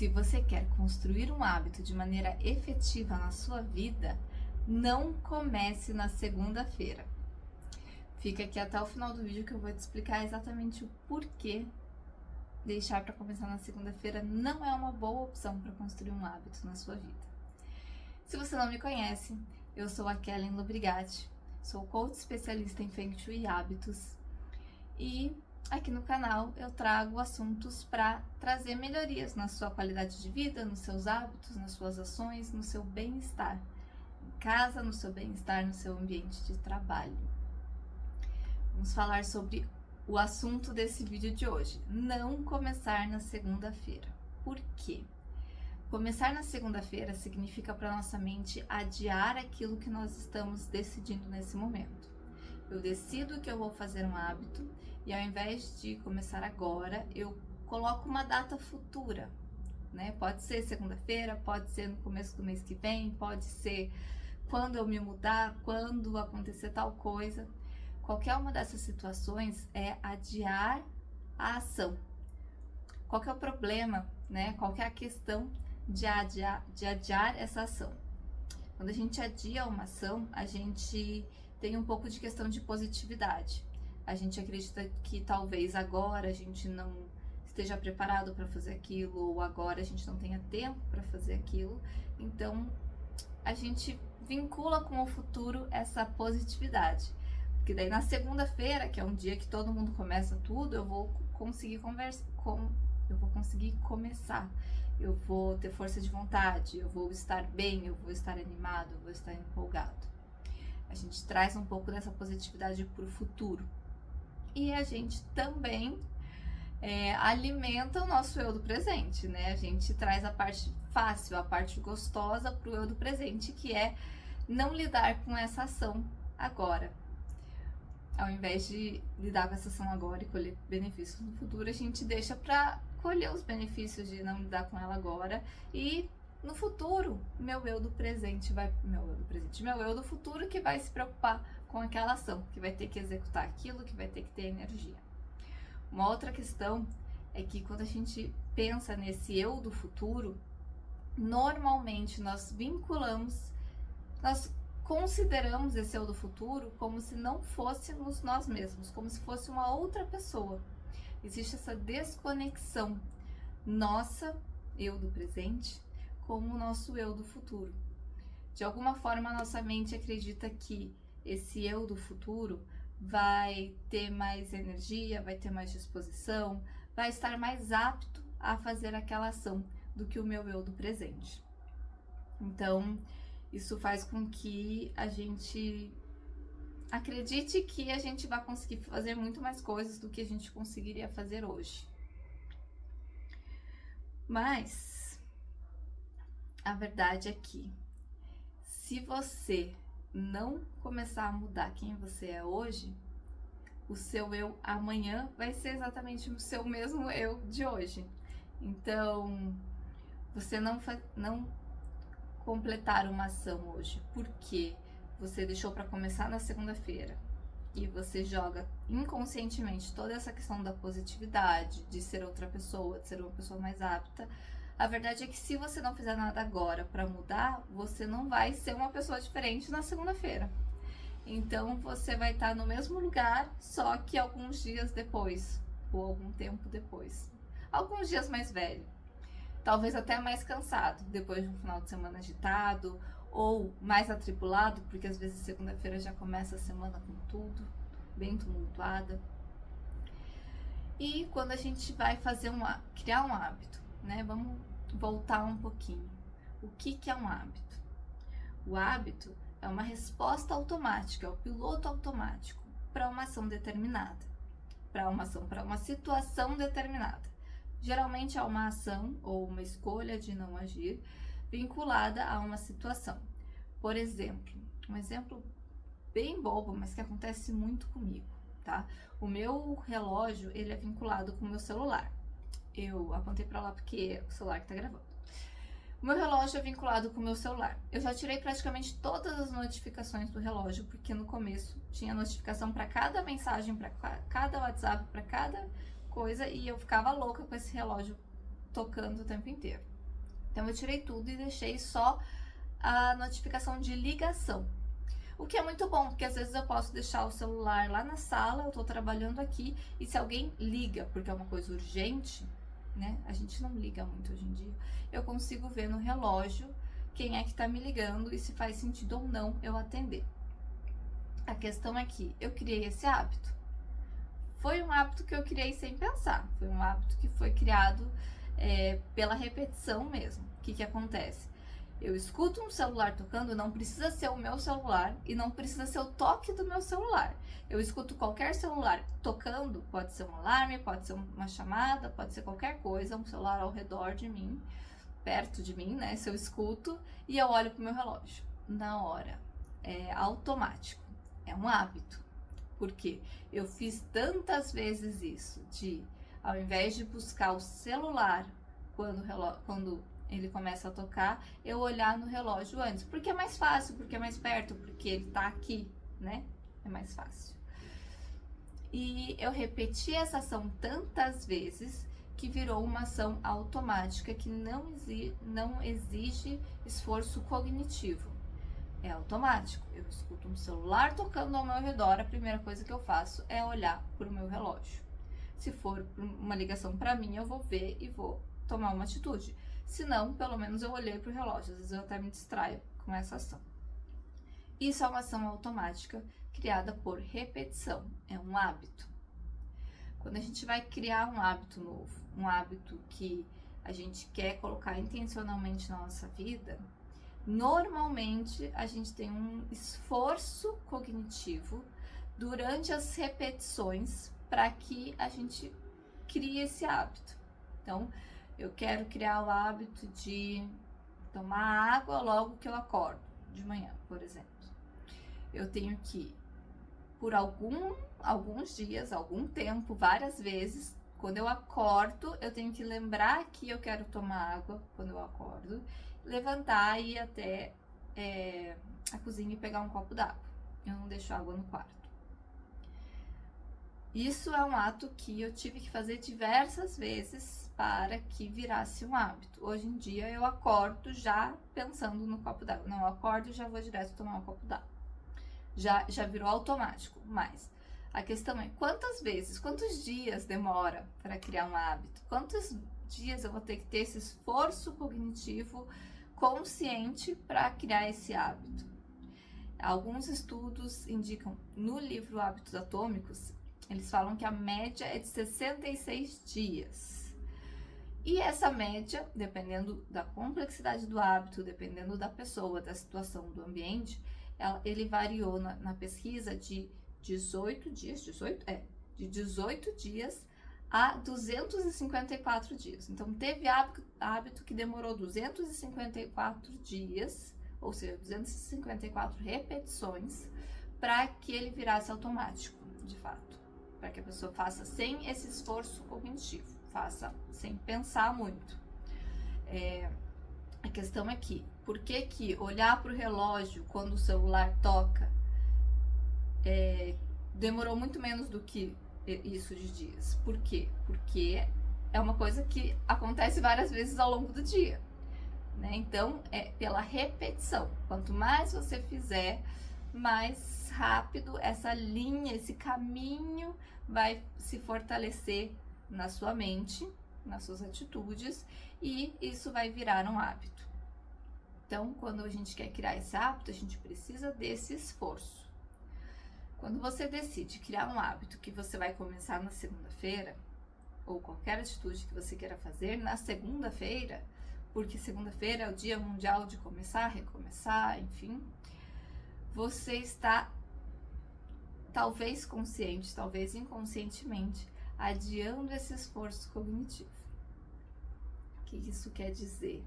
Se você quer construir um hábito de maneira efetiva na sua vida, não comece na segunda-feira. Fica aqui até o final do vídeo que eu vou te explicar exatamente o porquê deixar para começar na segunda-feira não é uma boa opção para construir um hábito na sua vida. Se você não me conhece, eu sou a Kellen Lobrigatti, sou coach especialista em Feng Shui e hábitos e aqui no canal eu trago assuntos para trazer melhorias na sua qualidade de vida, nos seus hábitos, nas suas ações, no seu bem-estar em casa, no seu bem-estar, no seu ambiente de trabalho. Vamos falar sobre o assunto desse vídeo de hoje, não começar na segunda-feira. Por quê? Começar na segunda-feira significa para nossa mente adiar aquilo que nós estamos decidindo nesse momento. Eu decido que eu vou fazer um hábito e ao invés de começar agora, eu coloco uma data futura, né? Pode ser segunda-feira, pode ser no começo do mês que vem, pode ser quando eu me mudar, quando acontecer tal coisa. Qualquer uma dessas situações é adiar a ação. Qual que é o problema, né? Qual que é a questão de adiar essa ação? Quando a gente adia uma ação, a gente tem um pouco de questão de positividade. A gente acredita que talvez agora a gente não esteja preparado para fazer aquilo, ou agora a gente não tenha tempo para fazer aquilo. Então, a gente vincula com o futuro essa positividade. Porque daí na segunda-feira, que é um dia que todo mundo começa tudo, eu vou conseguir começar. Eu vou ter força de vontade, eu vou estar bem, eu vou estar animado, eu vou estar empolgado. A gente traz um pouco dessa positividade para o futuro. E a gente também alimenta o nosso eu do presente, né? A gente traz a parte fácil, a parte gostosa para o eu do presente, que é não lidar com essa ação agora. Ao invés de lidar com essa ação agora e colher benefícios no futuro, a gente deixa para colher os benefícios de não lidar com ela agora e no futuro, meu eu do futuro que vai se preocupar com aquela ação, que vai ter que executar aquilo, que vai ter que ter energia. Uma outra questão é que quando a gente pensa nesse eu do futuro, normalmente nós consideramos esse eu do futuro como se não fôssemos nós mesmos, como se fosse uma outra pessoa. Existe essa desconexão nossa, eu do presente, com o nosso eu do futuro. De alguma forma, a nossa mente acredita que esse eu do futuro vai ter mais energia, vai ter mais disposição, vai estar mais apto a fazer aquela ação do que o meu eu do presente. Então, isso faz com que a gente acredite que a gente vai conseguir fazer muito mais coisas do que a gente conseguiria fazer hoje. Mas a verdade é que se você não começar a mudar quem você é hoje, o seu eu amanhã vai ser exatamente o seu mesmo eu de hoje. Então, você não completar uma ação hoje porque você deixou para começar na segunda-feira e você joga inconscientemente toda essa questão da positividade, de ser outra pessoa, de ser uma pessoa mais apta. A verdade é que se você não fizer nada agora para mudar, você não vai ser uma pessoa diferente na segunda-feira. Então você vai estar no mesmo lugar, só que alguns dias depois, ou algum tempo depois. Alguns dias mais velho. Talvez até mais cansado, depois de um final de semana agitado, ou mais atribulado, porque às vezes segunda-feira já começa a semana com tudo, bem tumultuada. E quando a gente vai criar um hábito, né? Vamos voltar um pouquinho. O que é um hábito? O hábito é uma resposta automática, é o piloto automático para uma ação determinada, para uma situação determinada. Geralmente é uma ação ou uma escolha de não agir vinculada a uma situação. Por exemplo, um exemplo bem bobo, mas que acontece muito comigo, tá? O meu relógio, ele é vinculado com o meu celular. Eu apontei para lá porque é o celular que tá gravando. O meu relógio é vinculado com o meu celular. Eu já tirei praticamente todas as notificações do relógio, porque no começo tinha notificação para cada mensagem, para cada WhatsApp, para cada coisa, e eu ficava louca com esse relógio tocando o tempo inteiro. Então eu tirei tudo e deixei só a notificação de ligação. O que é muito bom, porque às vezes eu posso deixar o celular lá na sala, eu tô trabalhando aqui, e se alguém liga, porque é uma coisa urgente, né? A gente não liga muito hoje em dia. Eu consigo ver no relógio quem é que tá me ligando e se faz sentido ou não eu atender. A questão é que eu criei esse hábito. Foi um hábito que eu criei sem pensar. Foi um hábito que foi criado pela repetição mesmo. O que acontece? Eu escuto um celular tocando, não precisa ser o meu celular e não precisa ser o toque do meu celular. Eu escuto qualquer celular tocando, pode ser um alarme, pode ser uma chamada, pode ser qualquer coisa, um celular ao redor de mim, perto de mim, né? Se eu escuto e eu olho pro meu relógio. Na hora. É automático. É um hábito. Porque eu fiz tantas vezes isso, de ao invés de buscar o celular quando ele começa a tocar, eu olhar no relógio antes. Porque é mais fácil, porque é mais perto, porque ele tá aqui, né? É mais fácil. E eu repeti essa ação tantas vezes que virou uma ação automática que não exige esforço cognitivo. É automático. Eu escuto um celular tocando ao meu redor, a primeira coisa que eu faço é olhar para o meu relógio. Se for uma ligação para mim, eu vou ver e vou tomar uma atitude. Se não, pelo menos eu olhei para o relógio. Às vezes eu até me distraio com essa ação. Isso é uma ação automática criada por repetição. É um hábito. Quando a gente vai criar um hábito novo, um hábito que a gente quer colocar intencionalmente na nossa vida, normalmente a gente tem um esforço cognitivo durante as repetições para que a gente crie esse hábito. Então, eu quero criar o hábito de tomar água logo que eu acordo, de manhã, por exemplo. Eu tenho que, por alguns dias, algum tempo, várias vezes, quando eu acordo, eu tenho que lembrar que eu quero tomar água quando eu acordo, levantar e ir até a cozinha e pegar um copo d'água. Eu não deixo água no quarto. Isso é um ato que eu tive que fazer diversas vezes para que virasse um hábito. Hoje em dia eu acordo já pensando no copo d'água. Não, eu acordo e já vou direto tomar um copo d'água. Já virou automático, mas a questão é quantos dias demora para criar um hábito? Quantos dias eu vou ter que ter esse esforço cognitivo consciente para criar esse hábito? Alguns estudos indicam, no livro Hábitos Atômicos, eles falam que a média é de 66 dias. E essa média, dependendo da complexidade do hábito, dependendo da pessoa, da situação, do ambiente, ele variou na pesquisa de 18 dias, de 18 dias a 254 dias. Então, teve hábito que demorou 254 dias, ou seja, 254 repetições, para que ele virasse automático, de fato. Para que a pessoa faça sem esse esforço cognitivo, faça sem pensar muito. A questão é que, por que olhar para o relógio quando o celular toca demorou muito menos do que isso de dias? Por quê? Porque é uma coisa que acontece várias vezes ao longo do dia, né? Então, é pela repetição. Quanto mais você fizer, mais rápido essa linha, esse caminho vai se fortalecer na sua mente, nas suas atitudes, e isso vai virar um hábito. Então, quando a gente quer criar esse hábito, a gente precisa desse esforço. Quando você decide criar um hábito que você vai começar na segunda-feira, ou qualquer atitude que você queira fazer na segunda-feira, porque segunda-feira é o dia mundial de começar, recomeçar, enfim, você está, talvez consciente, talvez inconscientemente, adiando esse esforço cognitivo. O que isso quer dizer?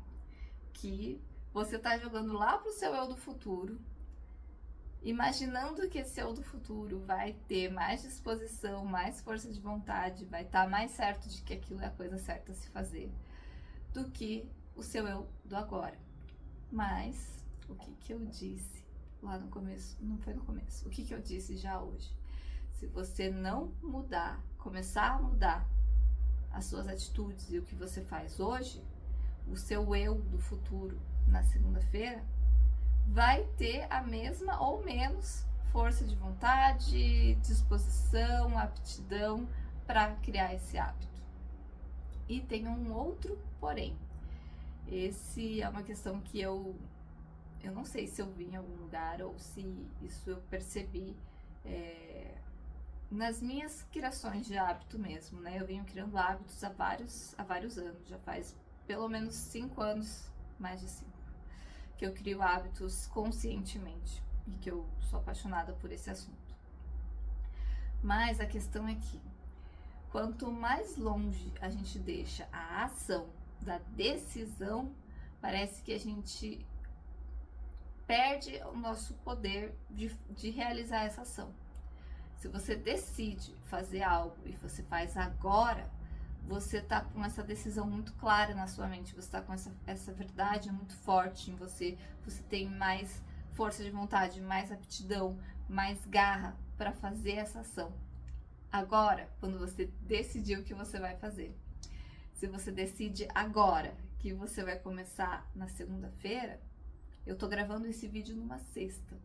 Que você está jogando lá para o seu eu do futuro, imaginando que esse eu do futuro vai ter mais disposição, mais força de vontade, vai estar mais certo de que aquilo é a coisa certa a se fazer, do que o seu eu do agora. Mas, o que eu disse lá no começo, não foi no começo, o que eu disse já hoje? Se você não mudar, começar a mudar as suas atitudes e o que você faz hoje, o seu eu do futuro na segunda-feira vai ter a mesma ou menos força de vontade, disposição, aptidão para criar esse hábito. E tem um outro porém. Esse é uma questão que eu não sei se eu vi em algum lugar ou se isso eu percebi nas minhas criações de hábito mesmo, né? Eu venho criando hábitos há vários anos, já faz pelo menos 5 anos, mais de 5, que eu crio hábitos conscientemente e que eu sou apaixonada por esse assunto. Mas a questão é que quanto mais longe a gente deixa a ação da decisão, parece que a gente perde o nosso poder de realizar essa ação. Se você decide fazer algo e você faz agora, você tá com essa decisão muito clara na sua mente, você tá com essa verdade muito forte em você, você tem mais força de vontade, mais aptidão, mais garra para fazer essa ação. Agora, quando você decidiu o que você vai fazer. Se você decide agora que você vai começar na segunda-feira, eu tô gravando esse vídeo numa sexta.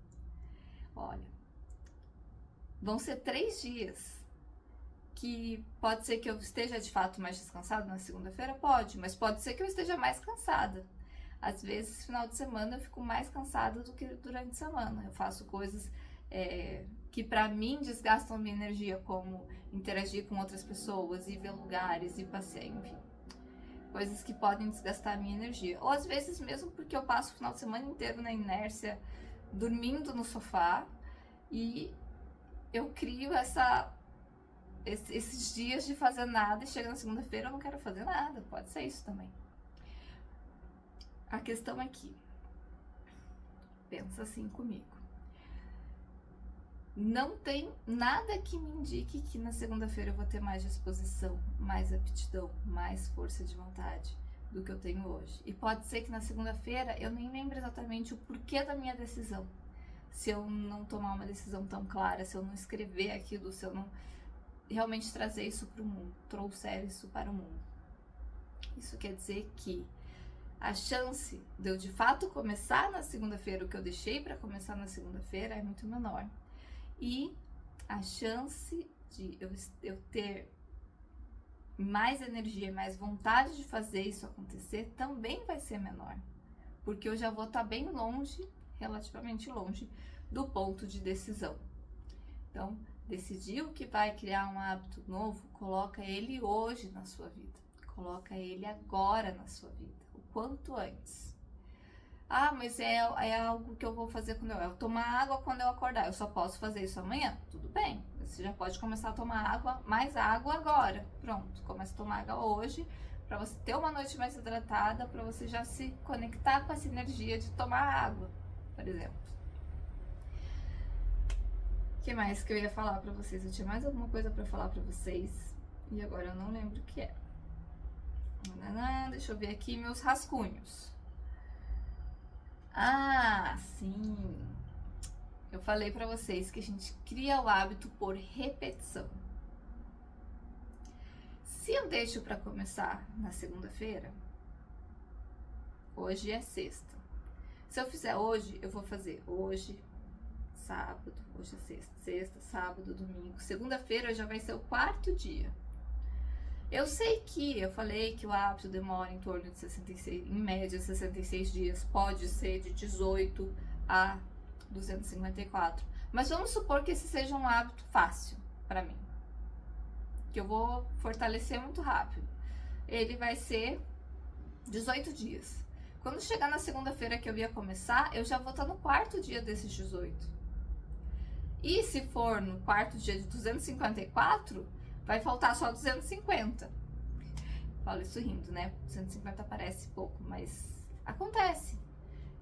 Olha, vão ser 3 dias que pode ser que eu esteja de fato mais descansada na segunda-feira, pode, mas pode ser que eu esteja mais cansada. Às vezes, final de semana, eu fico mais cansada do que durante a semana. Eu faço coisas que pra mim desgastam a minha energia, como interagir com outras pessoas, ir ver lugares, ir passear, enfim. Coisas que podem desgastar a minha energia. Ou às vezes mesmo porque eu passo o final de semana inteiro na inércia, dormindo no sofá, e eu crio esses dias de fazer nada e chega na segunda-feira eu não quero fazer nada. Pode ser isso também. A questão é que, pensa assim comigo, não tem nada que me indique que na segunda-feira eu vou ter mais disposição, mais aptidão, mais força de vontade do que eu tenho hoje. E pode ser que na segunda-feira eu nem lembre exatamente o porquê da minha decisão. Se eu não tomar uma decisão tão clara, se eu não escrever aquilo, se eu não realmente trazer isso para o mundo, trouxer isso para o mundo. Isso quer dizer que a chance de eu de fato começar na segunda-feira, o que eu deixei para começar na segunda-feira, é muito menor. E a chance de eu ter mais energia, mais vontade de fazer isso acontecer também vai ser menor. Porque eu já vou estar bem longe, relativamente longe, do ponto de decisão. Então, decidiu que vai criar um hábito novo, coloca ele hoje na sua vida. Coloca ele agora na sua vida, o quanto antes. Ah, mas é algo que eu vou fazer quando eu tomar água quando eu acordar. Eu só posso fazer isso amanhã? Tudo bem. Você já pode começar a tomar água, mais água agora. Pronto, começa a tomar água hoje, para você ter uma noite mais hidratada, para você já se conectar com essa energia de tomar água, por exemplo. O que mais que eu ia falar para vocês? Eu tinha mais alguma coisa para falar para vocês e agora eu não lembro o que é. Deixa eu ver aqui meus rascunhos. Ah, sim. Eu falei pra vocês que a gente cria o hábito por repetição. Se eu deixo pra começar na segunda-feira, hoje é sexta. Se eu fizer hoje, eu vou fazer hoje, sábado, hoje é sexta, sábado, domingo. Segunda-feira já vai ser o 4º dia. Eu sei que eu falei que o hábito demora em torno de 66, em média 66 dias, pode ser de 18 a 254. Mas vamos supor que esse seja um hábito fácil para mim, que eu vou fortalecer muito rápido. Ele vai ser 18 dias. Quando chegar na segunda-feira que eu ia começar, eu já vou estar no 4º dia desses 18. E se for no 4º dia de 254, vai faltar só 250. Falo isso rindo, né? 250 parece pouco, mas acontece.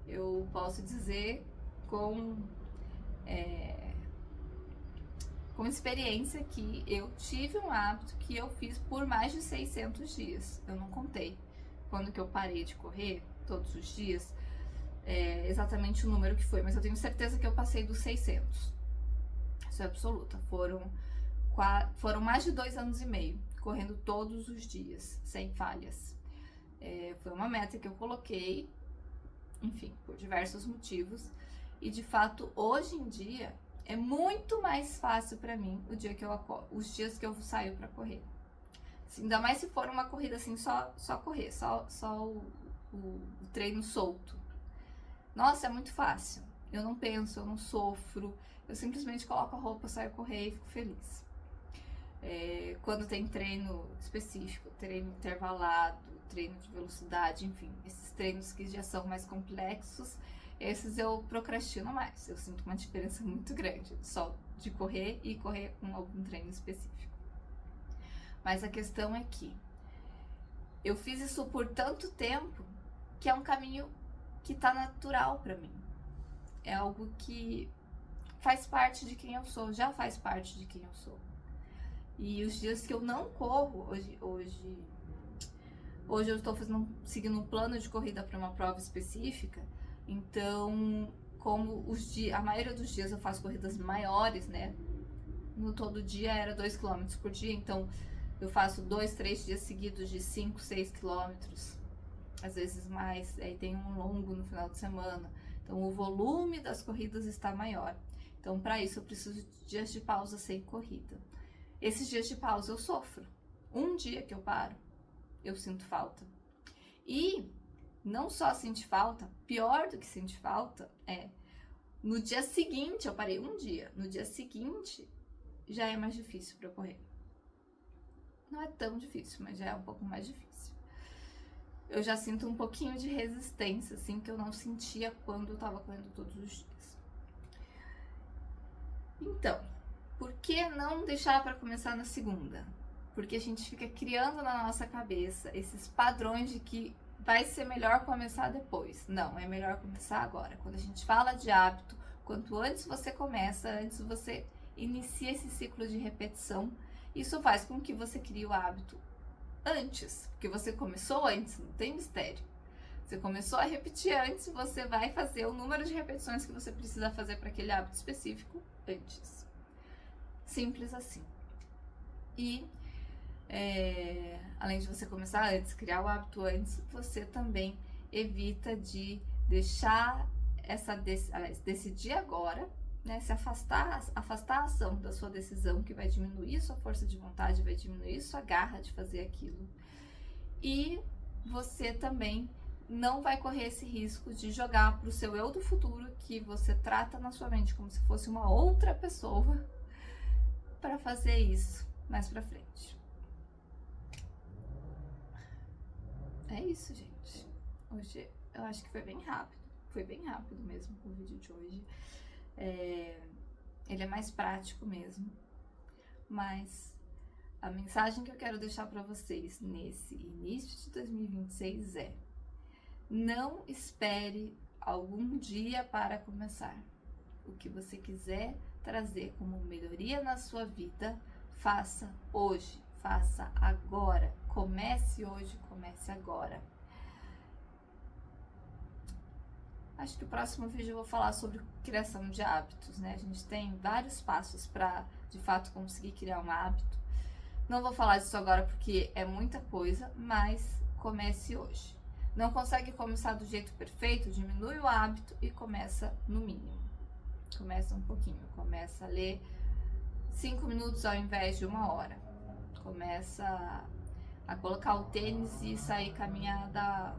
Eu posso dizer com experiência que eu tive um hábito que eu fiz por mais de 600 dias. Eu não contei quando que eu parei de correr, todos os dias, exatamente o número que foi, mas eu tenho certeza que eu passei dos 600. Isso é absoluta. Foram mais de 2 anos e meio, correndo todos os dias, sem falhas. foi uma meta que eu coloquei, enfim, por diversos motivos. E de fato, hoje em dia, é muito mais fácil pra mim os dias que eu saio pra correr. Assim, ainda mais se for uma corrida assim, só correr, só o treino solto. Nossa, é muito fácil. Eu não penso, eu não sofro. Eu simplesmente coloco a roupa, saio correr e fico feliz. Quando tem treino específico, treino intervalado, treino de velocidade, enfim, esses treinos que já são mais complexos, esses eu procrastino mais. Eu sinto uma diferença muito grande só de correr e correr com algum treino específico. Mas a questão é que eu fiz isso por tanto tempo que é um caminho que tá natural pra mim. É algo que faz parte de quem eu sou, já faz parte de quem eu sou. E os dias que eu não corro, hoje eu estou seguindo um plano de corrida para uma prova específica, então como a maioria dos dias eu faço corridas maiores, né? No todo dia era 2 km por dia, então eu faço 2, 3 dias seguidos de 5, 6 km, às vezes mais, aí tem um longo no final de semana. Então o volume das corridas está maior. Então para isso eu preciso de dias de pausa sem corrida. Esses dias de pausa eu sofro. Um dia que eu paro, eu sinto falta. E não só sentir falta, pior do que sentir falta é no dia seguinte, eu parei um dia, no dia seguinte já é mais difícil para eu correr. Não é tão difícil, mas já é um pouco mais difícil. Eu já sinto um pouquinho de resistência, assim, que eu não sentia quando eu tava correndo todos os dias. Então, por que não deixar para começar na segunda? Porque a gente fica criando na nossa cabeça esses padrões de que vai ser melhor começar depois. Não, é melhor começar agora. Quando a gente fala de hábito, quanto antes você começa, antes você inicia esse ciclo de repetição, isso faz com que você crie o hábito antes, porque você começou antes, não tem mistério. Você começou a repetir antes, você vai fazer o número de repetições que você precisa fazer para aquele hábito específico antes. Simples assim. E além de você começar antes, criar o hábito antes, você também evita de deixar decidir agora, né, se afastar a ação da sua decisão, que vai diminuir sua força de vontade, vai diminuir sua garra de fazer aquilo. E você também não vai correr esse risco de jogar para o seu eu do futuro, que você trata na sua mente como se fosse uma outra pessoa, para fazer isso mais pra frente. É isso, gente. Hoje eu acho que foi bem rápido. Foi bem rápido mesmo o vídeo de hoje. Ele é mais prático mesmo. Mas a mensagem que eu quero deixar para vocês nesse início de 2026 é: não espere algum dia para começar. O que você quiser trazer como melhoria na sua vida, faça hoje, faça agora. Comece hoje, comece agora. Acho que o próximo vídeo eu vou falar sobre criação de hábitos, né? A gente tem vários passos para, de fato, conseguir criar um hábito. Não vou falar disso agora porque é muita coisa, mas comece hoje. Não consegue começar do jeito perfeito? Diminui o hábito e começa no mínimo. Começa um pouquinho, começa a ler 5 minutos ao invés de 1 hora. Começa a colocar o tênis e sair caminhar, dar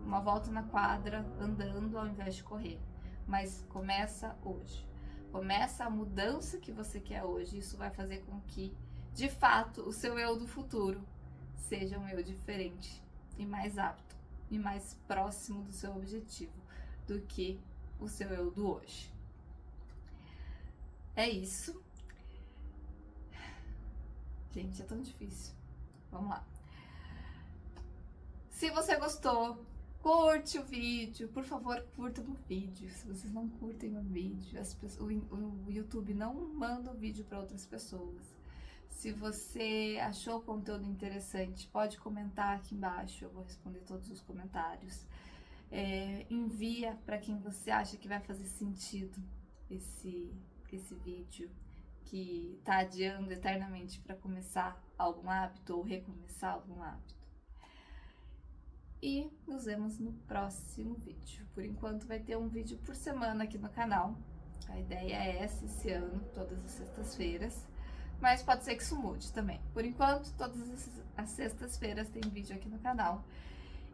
uma volta na quadra andando ao invés de correr. Mas começa hoje. Começa a mudança que você quer hoje. Isso vai fazer com que, de fato, o seu eu do futuro seja um eu diferente e mais apto e mais próximo do seu objetivo do que o seu eu do hoje. É isso. Gente, é tão difícil. Vamos lá. Se você gostou, curte o vídeo. Por favor, curtam o vídeo. Se vocês não curtem o vídeo, o YouTube não manda o vídeo para outras pessoas. Se você achou o conteúdo interessante, pode comentar aqui embaixo. Eu vou responder todos os comentários. Envia para quem você acha que vai fazer sentido esse vídeo, que está adiando eternamente para começar algum hábito ou recomeçar algum hábito. e nos vemos no próximo vídeo. Por enquanto vai ter um vídeo por semana aqui no canal. A ideia é essa esse ano, todas as sextas-feiras. Mas pode ser que isso mude também. Por enquanto, todas as sextas-feiras tem vídeo aqui no canal.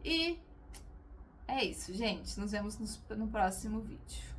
E é isso, gente. Nos vemos no próximo vídeo.